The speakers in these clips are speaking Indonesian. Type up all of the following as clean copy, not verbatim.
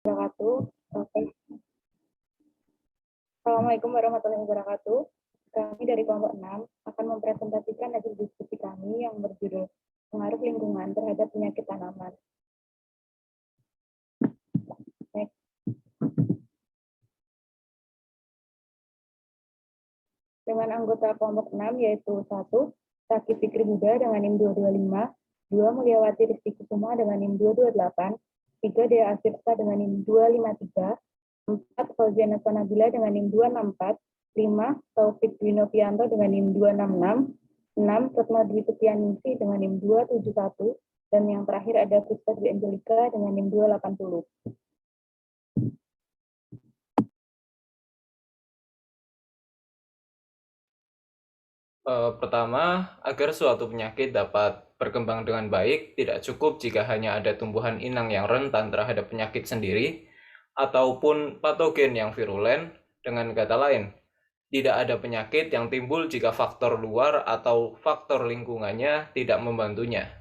Wabarakatuh. Oke. Assalamualaikum warahmatullahi wabarakatuh. Kami dari kelompok 6 akan mempresentasikan hasil diskusi kami yang berjudul pengaruh lingkungan terhadap penyakit tanaman. Next. Dengan anggota kelompok 6 yaitu 1. Saki Fikri Huda dengan NIM 225, 2. Mulyawati Rizky Kusuma dengan NIM 228, 3. Dea Asirsa dengan NIM 253, 4. Fauziana Nabila dengan NIM 264, 5. Taufik Dwinovianto dengan NIM 266, 6. Retno Dwi Setianingsih dengan NIM 271, dan yang terakhir ada Krista Dwi Angelika dengan NIM 280. Pertama, agar suatu penyakit dapat berkembang dengan baik, tidak cukup jika hanya ada tumbuhan inang yang rentan terhadap penyakit sendiri, ataupun patogen yang virulen. Dengan kata lain, tidak ada penyakit yang timbul jika faktor luar atau faktor lingkungannya tidak membantunya.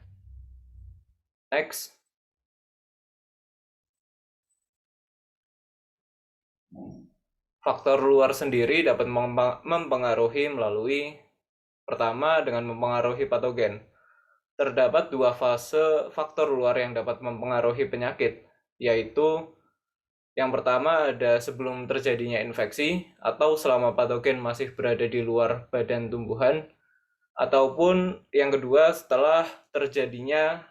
Next. Faktor luar sendiri dapat mempengaruhi melalui pertama, dengan mempengaruhi patogen. Terdapat dua fase faktor luar yang dapat mempengaruhi penyakit, yaitu yang pertama ada sebelum terjadinya infeksi atau selama patogen masih berada di luar badan tumbuhan, ataupun yang kedua setelah terjadinya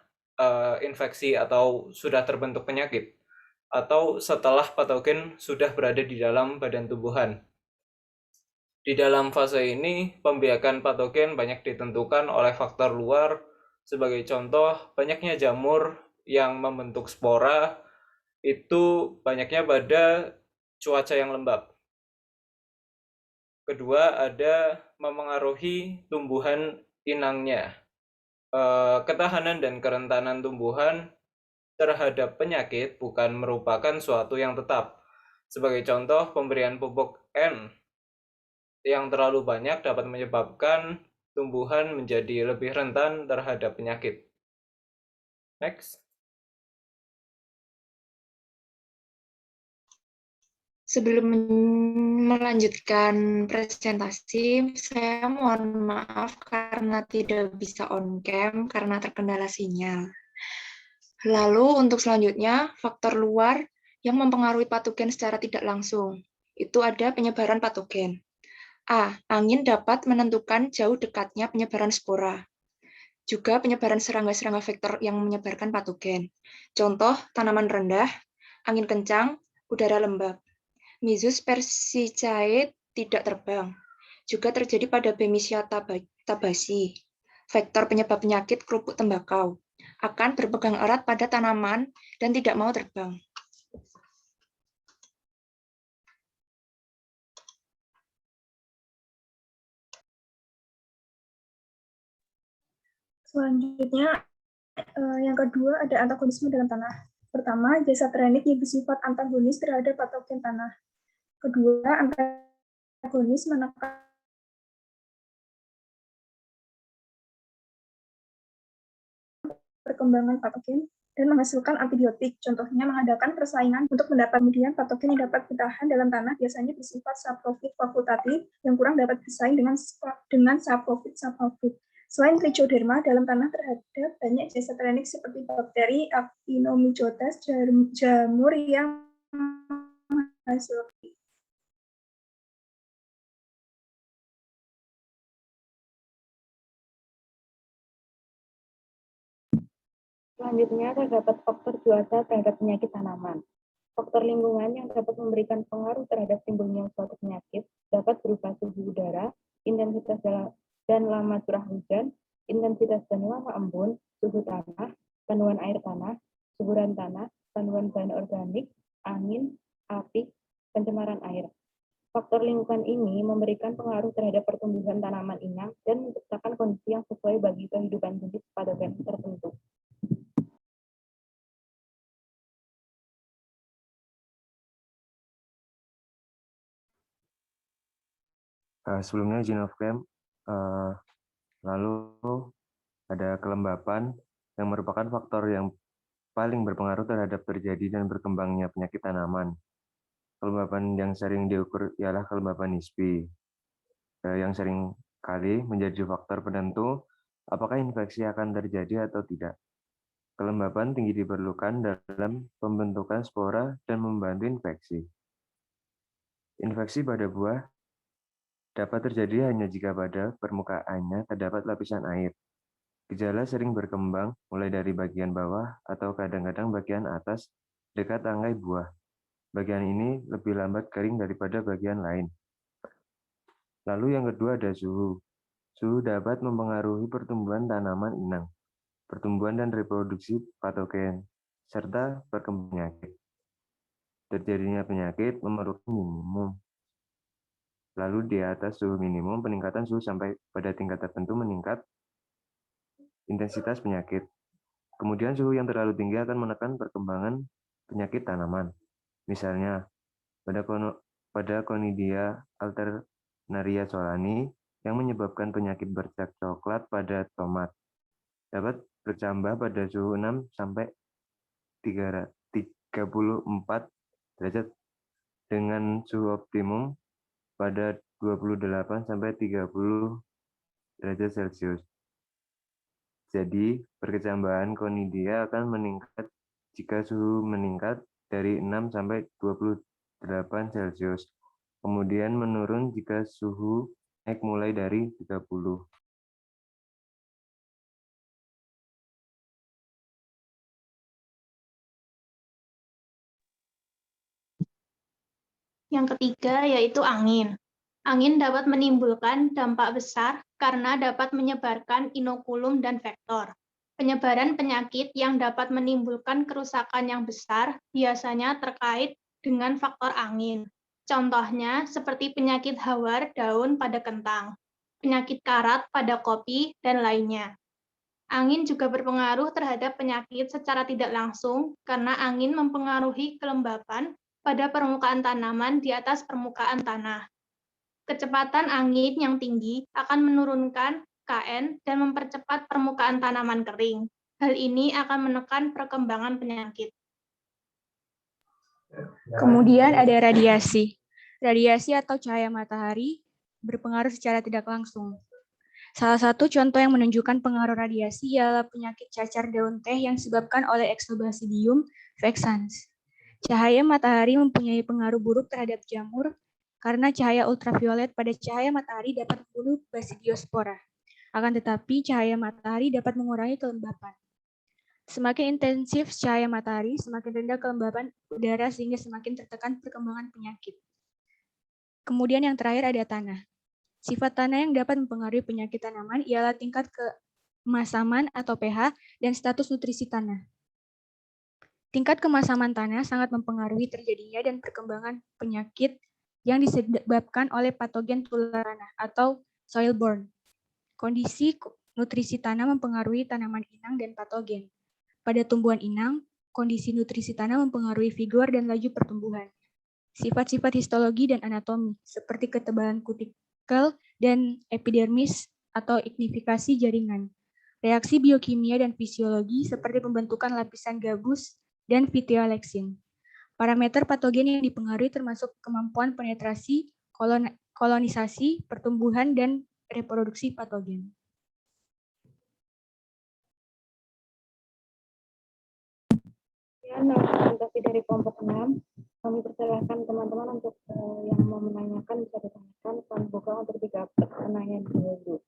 infeksi atau sudah terbentuk penyakit, atau setelah patogen sudah berada di dalam badan tumbuhan. Di dalam fase ini, pembiakan patogen banyak ditentukan oleh faktor luar. Sebagai contoh, banyaknya jamur yang membentuk spora itu banyaknya pada cuaca yang lembab. Kedua, ada memengaruhi tumbuhan inangnya. Ketahanan dan kerentanan tumbuhan terhadap penyakit bukan merupakan suatu yang tetap. Sebagai contoh, pemberian pupuk N yang terlalu banyak dapat menyebabkan tumbuhan menjadi lebih rentan terhadap penyakit. Next. Sebelum melanjutkan presentasi, saya mohon maaf karena tidak bisa on cam karena terkendala sinyal. Lalu untuk selanjutnya, faktor luar yang mempengaruhi patogen secara tidak langsung. Itu ada penyebaran patogen. A. Angin dapat menentukan jauh dekatnya penyebaran spora. Juga penyebaran serangga-serangga vektor yang menyebarkan patogen. Contoh, tanaman rendah, angin kencang, udara lembab. Myzus persicae tidak terbang. Juga terjadi pada Bemisia tabasi, vektor penyebab penyakit kerupuk tembakau. Akan berpegang erat pada tanaman dan tidak mau terbang. Selanjutnya, yang kedua ada antagonisme dalam tanah. Pertama, jasa trenik yang bersifat antagonis terhadap patogen tanah. Kedua, antagonis menekan perkembangan patogen dan menghasilkan antibiotik. Contohnya mengadakan persaingan untuk mendapat kemudian patogen yang dapat bertahan dalam tanah biasanya bersifat saprofit fakultatif yang kurang dapat bersaing dengan saprofit subfit. Selain trichoderma dalam tanah terhadap banyak jasa trenik seperti bakteri Actinomycotas, jamur yang menghasilkan. Selanjutnya terdapat faktor cuaca terhadap penyakit tanaman. Faktor lingkungan yang dapat memberikan pengaruh terhadap timbulnya suatu penyakit dapat berupa suhu udara, intensitas dan lama curah hujan, intensitas dan lama embun, suhu tanah, kandungan air tanah, suburan tanah, kandungan bahan organik, angin, api, pencemaran air. Faktor lingkungan ini memberikan pengaruh terhadap pertumbuhan tanaman inang dan menciptakan kondisi yang sesuai bagi kehidupan jenis patogen tertentu. Sebelumnya izin off cam, lalu ada kelembapan yang merupakan faktor yang paling berpengaruh terhadap terjadi dan berkembangnya penyakit tanaman. Kelembapan yang sering diukur ialah kelembapan nisbi, yang sering kali menjadi faktor penentu apakah infeksi akan terjadi atau tidak. Kelembapan tinggi diperlukan dalam pembentukan spora dan membantu infeksi. Infeksi pada buah dapat terjadi hanya jika pada permukaannya terdapat lapisan air. Gejala sering berkembang mulai dari bagian bawah atau kadang-kadang bagian atas dekat tangkai buah. Bagian ini lebih lambat kering daripada bagian lain. Lalu yang kedua ada suhu. Suhu dapat mempengaruhi pertumbuhan tanaman inang, pertumbuhan dan reproduksi patogen, serta perkembangan penyakit. Terjadinya penyakit memerlukan minimum. Lalu di atas suhu minimum, peningkatan suhu sampai pada tingkat tertentu meningkat intensitas penyakit. Kemudian suhu yang terlalu tinggi akan menekan perkembangan penyakit tanaman. Misalnya, pada Conidia alternaria solani yang menyebabkan penyakit bercak coklat pada tomat dapat bertambah pada suhu 6 sampai 34 derajat dengan suhu optimum pada 28 sampai 30 derajat Celcius. Jadi, perkecambahan Conidia akan meningkat jika suhu meningkat dari 6 sampai 28 Celcius. Kemudian menurun jika suhu naik mulai dari 30. Yang ketiga yaitu angin. Angin dapat menimbulkan dampak besar karena dapat menyebarkan inokulum dan vektor. Penyebaran penyakit yang dapat menimbulkan kerusakan yang besar biasanya terkait dengan faktor angin. Contohnya seperti penyakit hawar daun pada kentang, penyakit karat pada kopi, dan lainnya. Angin juga berpengaruh terhadap penyakit secara tidak langsung karena angin mempengaruhi kelembapan pada permukaan tanaman di atas permukaan tanah. Kecepatan angin yang tinggi akan menurunkan KN dan mempercepat permukaan tanaman kering. Hal ini akan menekan perkembangan penyakit. Kemudian ada radiasi. Radiasi atau cahaya matahari berpengaruh secara tidak langsung. Salah satu contoh yang menunjukkan pengaruh radiasi ialah penyakit cacar daun teh yang disebabkan oleh Exobasidium vexans. Cahaya matahari mempunyai pengaruh buruk terhadap jamur karena cahaya ultraviolet pada cahaya matahari dapat membunuh Basidiospora. Akan tetapi, cahaya matahari dapat mengurangi kelembapan. Semakin intensif cahaya matahari, semakin rendah kelembapan udara sehingga semakin tertekan perkembangan penyakit. Kemudian yang terakhir ada tanah. Sifat tanah yang dapat mempengaruhi penyakit tanaman ialah tingkat kemasaman atau pH dan status nutrisi tanah. Tingkat kemasaman tanah sangat mempengaruhi terjadinya dan perkembangan penyakit yang disebabkan oleh patogen tular tanah atau soil-borne. Kondisi nutrisi tanah mempengaruhi tanaman inang dan patogen. Pada tumbuhan inang, kondisi nutrisi tanah mempengaruhi vigor dan laju pertumbuhan. Sifat-sifat histologi dan anatomi, seperti ketebalan kutikel dan epidermis atau ignifikasi jaringan. Reaksi biokimia dan fisiologi, seperti pembentukan lapisan gabus dan phytolexin. Parameter patogen yang dipengaruhi termasuk kemampuan penetrasi, kolonisasi, pertumbuhan, dan reproduksi patogen. Sekian presentasi dari kelompok 6. Kami persilahkan teman-teman untuk yang mau menanyakan bisa ditanyakan. Kami buka untuk 3 pertanyaan dulu.